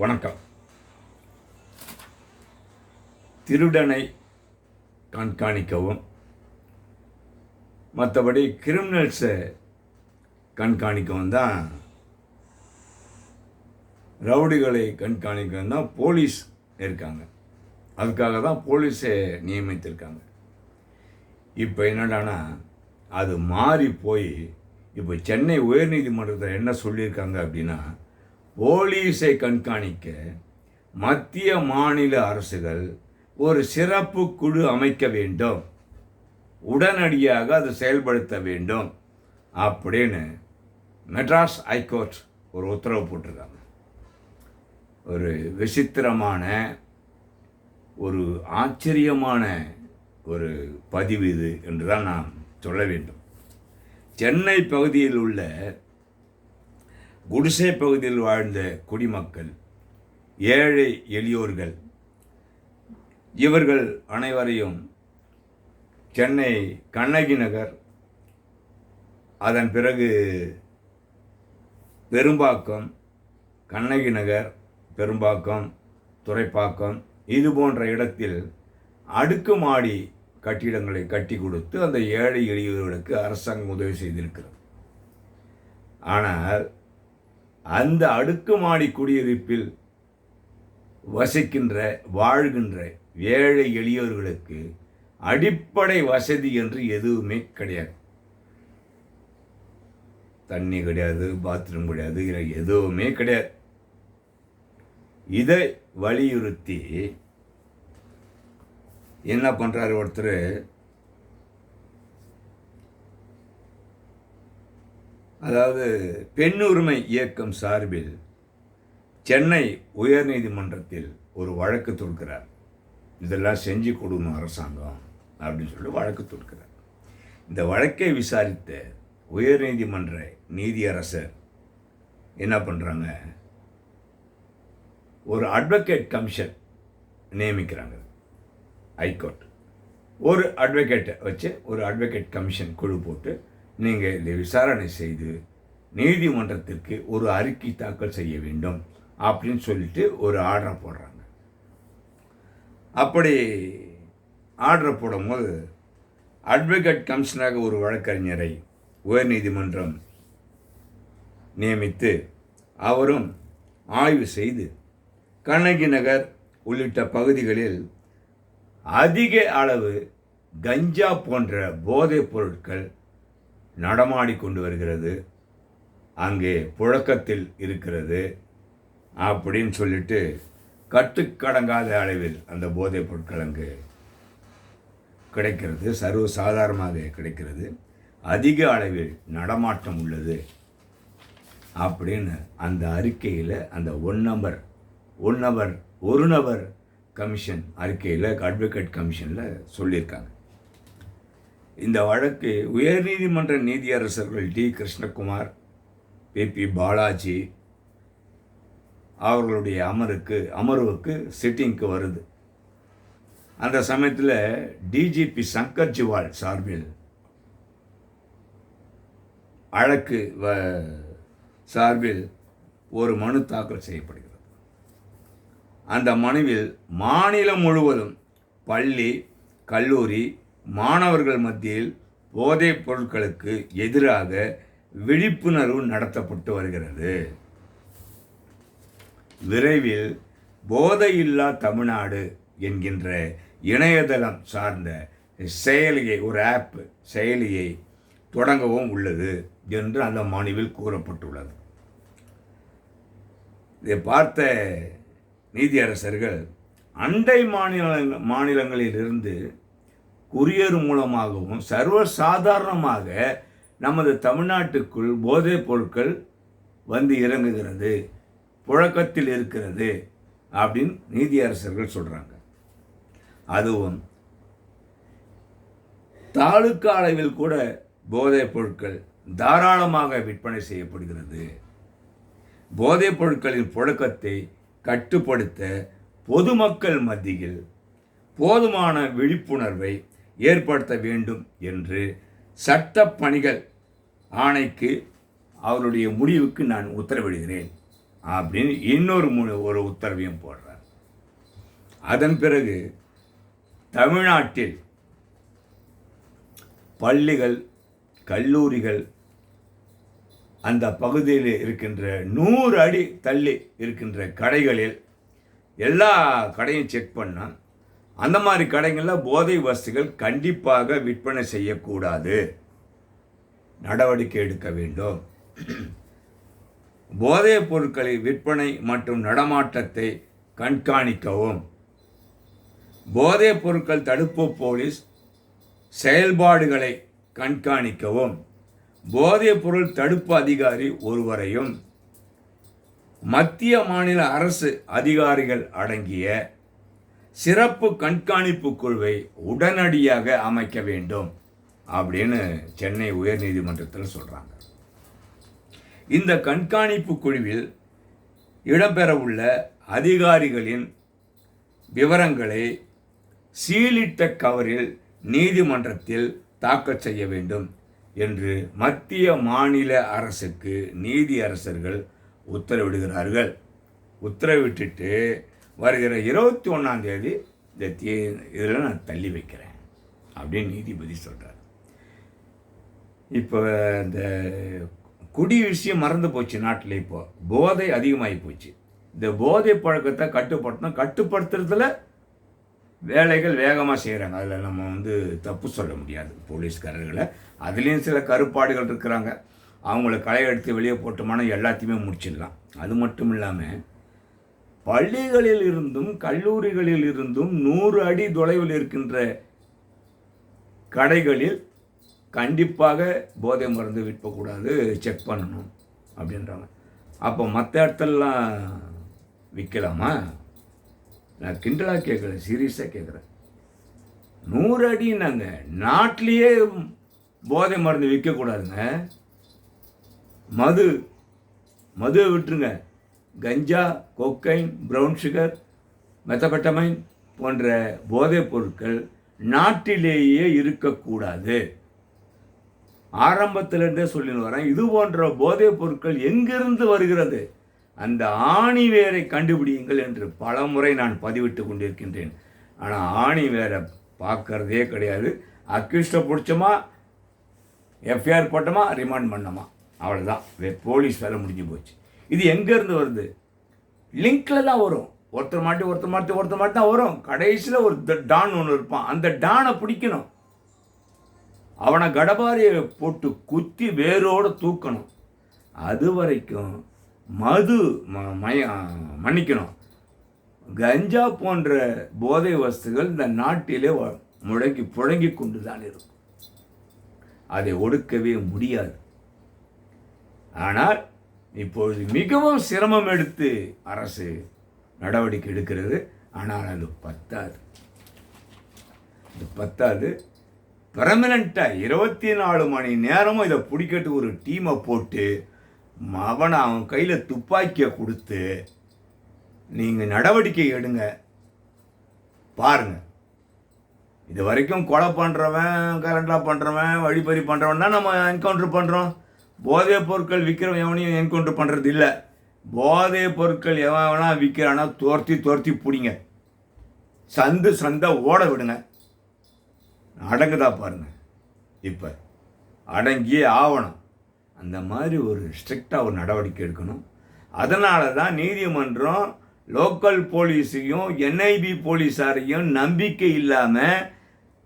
வணக்கம். திருடனை கண்காணிக்கவும் மற்றபடி கிரிமினல்ஸை கண்காணிக்கவும் தான், ரவுடிகளை கண்காணிக்கவும் தான் போலீஸ் இருக்காங்க. அதுக்காக தான் போலீஸை நியமித்திருக்காங்க. இப்போ என்னடானா அது மாறி போய் இப்போ சென்னை உயர்நீதிமன்றத்தில் என்ன சொல்லியிருக்காங்க அப்படின்னா, போலீஸை கண்காணிக்க மத்திய மாநில அரசுகள் ஒரு சிறப்பு குழு அமைக்க வேண்டும், உடனடியாக அது செயல்படுத்த வேண்டும் அப்படின்னு மெட்ராஸ் ஹைகோர்ட் ஒரு உத்தரவு போட்டிருக்காங்க. ஒரு விசித்திரமான, ஒரு ஆச்சரியமான ஒரு பதிவு இது என்று தான் நாம் சொல்ல வேண்டும். சென்னை பகுதியில் உள்ள குடிசை பகுதியில் வாழ்ந்த குடிமக்கள், ஏழை எளியோர்கள், இவர்கள் அனைவரையும் சென்னை கண்ணகி நகர், அதன் பிறகு பெரும்பாக்கம், கண்ணகி நகர், பெரும்பாக்கம், துறைப்பாக்கம், இது போன்ற இடத்தில் அடுக்குமாடி கட்டிடங்களை கட்டி கொடுத்து அந்த ஏழை எளியவர்களுக்கு அரசாங்கம் உதவி செய்திருக்கிறது. ஆனால் அந்த அடுக்குமாடி குடியிருப்பில் வசிக்கின்ற, வாழ்கின்ற ஏழை எளியவர்களுக்கு அடிப்படை வசதி என்று எதுவுமே கிடையாது. தண்ணி கிடையாது, பாத்ரூம் கிடையாது, எதுவுமே கிடையாது. இதை வலியுறுத்தி என்ன பண்ணுறாரு ஒருத்தர், அதாவது பெண் உரிமை இயக்கம் சார்பில் சென்னை உயர்நீதிமன்றத்தில் ஒரு வழக்கு தொடுக்கிறார். இதெல்லாம் செஞ்சு கொடுக்கணும் அரசாங்கம் அப்படின்னு சொல்லி வழக்கு தொடுக்கிறார். இந்த வழக்கை விசாரித்த உயர்நீதிமன்ற நீதியரசர் என்ன பண்ணுறாங்க, ஒரு அட்வொகேட் கமிஷன் நியமிக்கிறாங்க. ஹைகோர்ட் ஒரு அட்வொகேட்டை வச்சு ஒரு அட்வொகேட் கமிஷன் குழு போட்டு நீங்கள் இதை விசாரணை செய்து நீதிமன்றத்திற்கு ஒரு அறிக்கை தாக்கல் செய்ய வேண்டும் அப்படின்னு சொல்லிட்டு ஒரு ஆர்டரை போடுறாங்க. அப்படி ஆர்டரை போடும்போது அட்வொகேட் கமிஷனாக ஒரு வழக்கறிஞரை உயர்நீதிமன்றம் நியமித்து அவரும் ஆய்வு செய்து கண்ணகி நகர் உள்ளிட்ட பகுதிகளில் அதிக அளவு கஞ்சா போன்ற போதைப் பொருட்கள் நடமாடிக்கொண்டு வருகிறது, அங்கே புழக்கத்தில் இருக்கிறது அப்படின்னு சொல்லிட்டு கட்டுக்கடங்காத அளவில் அந்த போதைப் பொருட்கள் அங்கு கிடைக்கிறது, சர்வசாதாரணமாக கிடைக்கிறது, அதிக அளவில் நடமாட்டம் உள்ளது அப்படின்னு அந்த அறிக்கையில், அந்த ஒரு நபர் கமிஷன் அறிக்கையில், அட்வொகேட் கமிஷனில் சொல்லியிருக்காங்க. இந்த வழக்கு உயர்நீதிமன்ற நீதியரசர்கள் டி கிருஷ்ணகுமார், பி பாலாஜி அவர்களுடைய அமர்வுக்கு சிட்டிங்க்கு வருது. அந்த சமயத்தில் டிஜிபி சங்கர் ஜிவால் சார்பில் வழக்கு சார்பில் ஒரு மனு தாக்கல் செய்யப்படுகிறது. அந்த மனுவில் மாநிலம் முழுவதும் பள்ளி, கல்லூரி மாணவர்கள் மத்தியில் போதைப் பொருட்களுக்கு எதிராக விழிப்புணர்வு நடத்தப்பட்டு வருகிறது. விரைவில் போதையில்லா தமிழ்நாடு என்கின்ற இணையதளம் சார்ந்த செயலியை, ஒரு ஆப் செயலியை தொடங்கவும் உள்ளது என்று அந்த மனுவில் கூறப்பட்டுள்ளது. இதை பார்த்த நீதியரசர்கள் அண்டை மாநிலங்களிலிருந்து குரியர் மூலமாகவும் சர்வசாதாரணமாக நமது தமிழ்நாட்டுக்குள் போதைப் பொருட்கள் வந்து இறங்குகிறது, புழக்கத்தில் இருக்கிறது அப்படின்னு நீதியரசர்கள் சொல்கிறாங்க. அதுவும் தாலுக்கா அளவில் கூட போதைப் பொருட்கள் தாராளமாக விற்பனை செய்யப்படுகிறது. போதைப் பொருட்களின் புழக்கத்தை கட்டுப்படுத்த பொதுமக்கள் மத்தியில் போதுமான விழிப்புணர்வை ஏற்படுத்த வேண்டும் என்று சட்ட பணிகள் ஆணைக்கு அவருடைய முடிவுக்கு நான் உத்தரவிடுகிறேன் அப்படின்னு ஒரு உத்தரவையும் போடுறார். அதன் பிறகு தமிழ்நாட்டில் பள்ளிகள், கல்லூரிகள், அந்த பகுதியில் இருக்கின்ற 100 அடி தள்ளி இருக்கின்ற கடைகளில் எல்லா கடையும் செக் பண்ணால் அந்த மாதிரி கடைகளில் போதை வஸ்துகள் கண்டிப்பாக விற்பனை செய்யக்கூடாது, நடவடிக்கை எடுக்க வேண்டும். போதைப் பொருட்களை விற்பனை மற்றும் நடமாட்டத்தை கண்காணிக்கவும், போதைப் பொருட்கள் தடுப்பு போலீஸ் செயல்பாடுகளை கண்காணிக்கவும், போதைப் பொருள் தடுப்பு அதிகாரி ஒருவரையும் மத்திய மாநில அரசு அதிகாரிகள் அடங்கிய சிறப்பு கண்காணிப்பு குழுவை உடனடியாக அமைக்க வேண்டும் அப்படின்னு சென்னை உயர்நீதிமன்றத்தில் சொல்கிறாங்க. இந்த கண்காணிப்பு குழுவில் இடம்பெறவுள்ள அதிகாரிகளின் விவரங்களை சீலிட்ட கவரில் நீதிமன்றத்தில் தாக்கல் செய்ய வேண்டும் என்று மத்திய மாநில அரசுக்கு நீதியரசர்கள் உத்தரவிடுகிறார்கள். உத்தரவிட்டுட்டு வருகிற 21ஆம் தேதி இந்த இதில் நான் தள்ளி வைக்கிறேன் அப்படின்னு நீதிபதி சொல்கிறார். இப்போ இந்த குடி விஷயம் மறந்து போச்சு நாட்டில். இப்போ போதை அதிகமாகி போச்சு. இந்த போதை பழக்கத்தை கட்டுப்படுத்துறதுல வேலைகள் வேகமாக செய்கிறாங்க. அதில் நம்ம தப்பு சொல்ல முடியாது போலீஸ்காரர்களை. அதுலேயும் சில கருப்பாடுகள் இருக்கிறாங்க. அவங்கள களை எடுத்து வெளியே போட்டோம்னா எல்லாத்தையுமே முடிச்சிடலாம். அது மட்டும் இல்லாமல் பள்ளிகளில் இருந்தும் கல்லூரிகளில் இருந்தும் 100 அடி தொலைவில் இருக்கின்ற கடைகளில் கண்டிப்பாக போதை மருந்து விற்கக்கூடாது, செக் பண்ணணும் அப்படின்றாங்க. அப்போ மற்ற இடத்துலலாம் விற்கலாமா? நான் கிண்டலாக கேட்குறேன், சீரியஸாக கேட்குறேன். 100 அடின்னாங்க, நாட்டிலேயே போதை மருந்து விற்கக்கூடாதுங்க. மதுவை விட்டுருங்க, கஞ்சா, கொக்கைன், ப்ரௌன் சுகர், மெத்தபெட்டமைன் போன்ற போதைப் பொருட்கள் நாட்டிலேயே இருக்கக்கூடாது. ஆரம்பத்திலிருந்தே சொல்லின்னு வரேன், இது போன்ற போதைப் பொருட்கள் எங்கிருந்து வருகிறது, அந்த ஆணி வேரை கண்டுபிடியுங்கள் என்று பல முறை நான் பதிவிட்டு கொண்டிருக்கின்றேன். ஆனால் ஆணி வேரை பார்க்கறதே கிடையாது. அக்யூஸ்டை பிடிச்சோமா, எஃப்ஐஆர் போட்டோமா, ரிமாண்ட் பண்ணோமா, அவ்வளோதான். போலீஸ் வேலை முடிஞ்சு போச்சு. இது எங்கேருந்து வருது? லிங்கில் தான் வரும். ஒருத்தர் மாட்டி தான் வரும். கடைசியில் ஒரு டான் ஒன்று இருப்பான். அந்த டானை பிடிக்கணும், அவனை கடபாரியை போட்டு குத்தி வேரோடு தூக்கணும். அது வரைக்கும் மன்னிக்கணும், கஞ்சா போன்ற போதை வஸ்துகள் இந்த நாட்டிலே புழங்கி கொண்டு தான் இருக்கும். அதை ஒடுக்கவே முடியாது. ஆனால் இப்பொழுது மிகவும் சிரமம் எடுத்து அரசு நடவடிக்கை எடுக்கிறது. ஆனால் அது பத்தாது. பெர்மனண்ட்டாக 24 மணி நேரமும் இதை பிடிக்கிறதுக்கு ஒரு டீமை போட்டு அவன் கையில் துப்பாக்கியை கொடுத்து நீங்கள் நடவடிக்கை எடுங்க பாருங்க. இது வரைக்கும் கொலை பண்ணுறவன், கரண்டா பண்ணுறவன், வழிப்பறி பண்ணுறவன் தான் நம்ம என்கவுண்டர் பண்ணுறோம். போதைப் பொருட்கள் விற்கிறவன் எவனையும் என்கவுண்டர் பண்ணுறது இல்லை. போதைப் பொருட்கள் எவனா விற்கிறானா துரத்தி பிடிங்க, சந்தை ஓட விடுங்க. அடங்குதா பாருங்க. இப்போ அடங்கியே ஆவணும். அந்த மாதிரி ஒரு ஸ்ட்ரிக்டாக ஒரு நடவடிக்கை எடுக்கணும். அதனால தான் நீதிமன்றம் லோக்கல் போலீஸையும் என்ஐபி போலீஸாரையும் நம்பிக்கை இல்லாமல்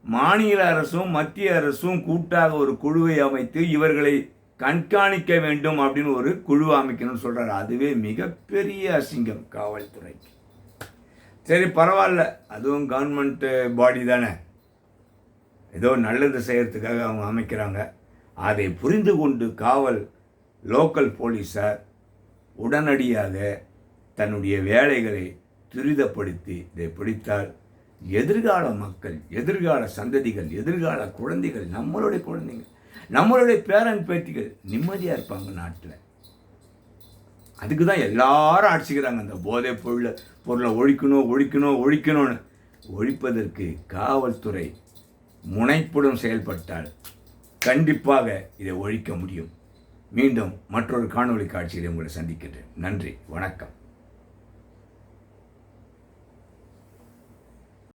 மாநில அரசும் மத்திய அரசும் கூட்டாக ஒரு குழுவை அமைத்து இவர்களை கண்காணிக்க வேண்டும் அப்படின்னு ஒரு குழு அமைக்கணும்னு சொல்கிறாரு. அதுவே மிகப்பெரிய அசிங்கம் காவல்துறைக்கு. சரி, பரவாயில்ல, அதுவும் கவர்மெண்ட்டு பாடி தானே, ஏதோ நல்லது செய்கிறதுக்காக அவங்க அமைக்கிறாங்க. அதை புரிந்து கொண்டு லோக்கல் போலீஸார் உடனடியாக தன்னுடைய வேலைகளை துரிதப்படுத்தி இதை பிடித்தால் எதிர்கால மக்கள், எதிர்கால சந்ததிகள், எதிர்கால குழந்தைகள், நம்மளுடைய குழந்தைங்க, நம்மளுடைய பேரன் பேத்திகள் நிம்மதியாக இருப்பாங்க நாட்டில். அதுக்கு தான் எல்லாரும் அடிச்சுக்கிறாங்க. அந்த போதைப் பொருளை ஒழிக்கணும்னு. ஒழிப்பதற்கு காவல்துறை முனைப்புடன் செயல்பட்டால் கண்டிப்பாக இதை ஒழிக்க முடியும். மீண்டும் மற்றொரு காணொளி காட்சியில் உங்களை சந்திக்கின்றேன். நன்றி, வணக்கம்.